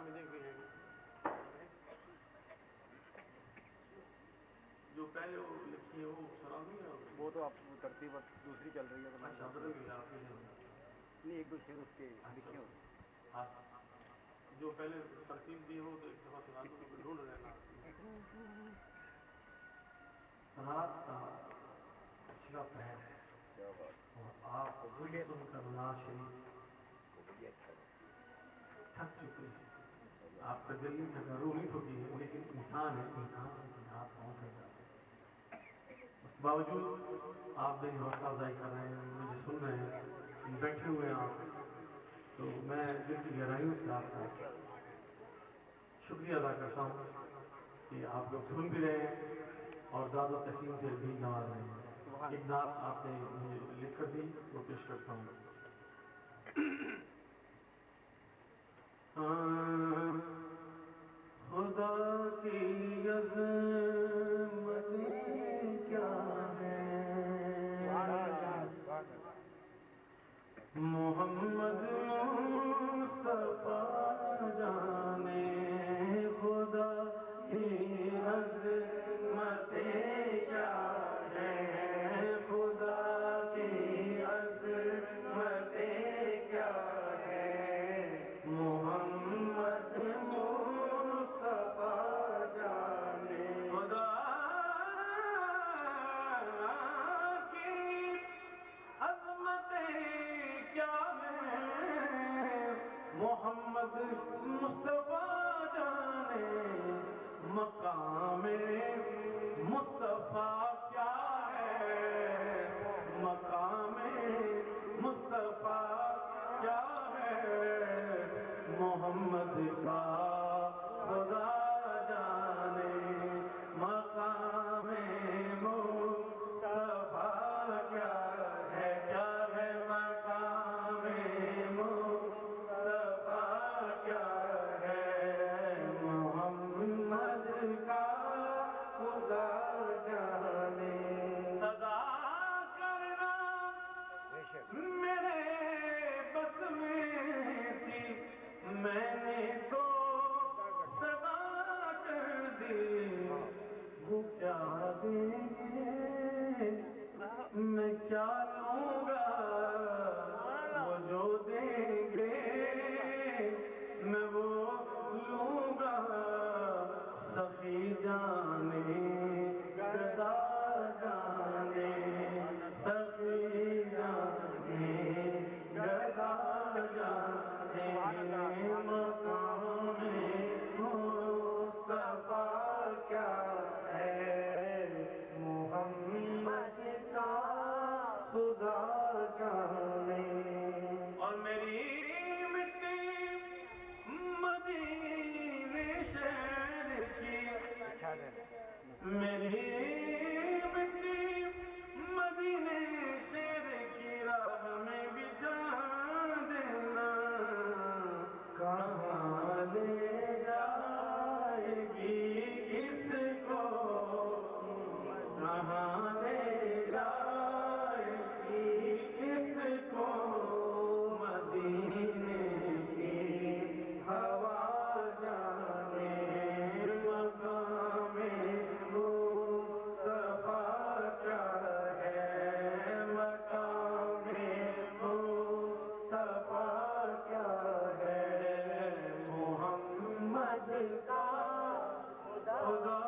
آمدیں بھی ہیں جو پہلے وہ لکھی ہے وہ سنا دوں گا. وہ تو آپ ترتیب دوسری چل رہی ہے تو اچھا بدل گئی آپ نہیں ایک دو شعر اس کے لکھے ہوتے. ہاں جو پہلے ترتیب دی ہو تو ایک دفعہ سنا دوں تو ڈھونڈ لینا. رات کا پچھلا پہر ہے اور آپ سن سن کر ناز شریف تھک چکے ہیں. آپ کا دل نہیں تھکا روح نہیں تھکی ہے لیکن انسان ہے انسان آپ پہنچ جاتے ہیں. اس کے باوجود آپ میری حوصلہ افزائی کر رہے ہیں مجھے سن رہے ہیں بیٹھے ہوئے ہیں آپ تو میں دل کی گہرائیوں سے آپ کا شکریہ ادا کرتا ہوں کہ آپ لوگ سن بھی رہے ہیں اور داد و تحسین سے بھی نواز رہے ہیں. ایک نعت آپ نے مجھے لکھ کر دی وہ پیش کرتا ہوں. خدا کی عظمت کیا ہے محمد مصطفیٰ جانے خدا کی عظمت کیا ہے خدا کی عظمت کیا ہے محمد مصطفیٰ جانے خدا کی عظمت کیا ہے محمد مصطفیٰ جانے مقام مصطفیٰ کیا ہے مقام مصطفیٰ کیا ہے محمد کا خدا جانے مقام مصطفیٰ کیا ہے مقام مصطفیٰ کیا ہے محمد کا خدا جانے. صدا کرنا میرے بس میں تھی میں نے تو صدا کر دی وہ کیا دیں گے میں کیا لوں گا وہ جو دیں گے میں وہ لوں گا سخی جانے گدا جانے سخی جانے گدا جانے مقام مصطفیٰ کیا ہے محمد کا خدا جانے. اور میری مٹی مدینے شہر کی میری مٹی مدینے شہر کی راہ میں بچھا دینا کہاں لے جائے گی کس کو کہاں لے جائے گی کس کو مدینے کی ہوا جانے مقام مصطفیٰ کیا ہے مقام مصطفیٰ کیا ہے محمد کا خدا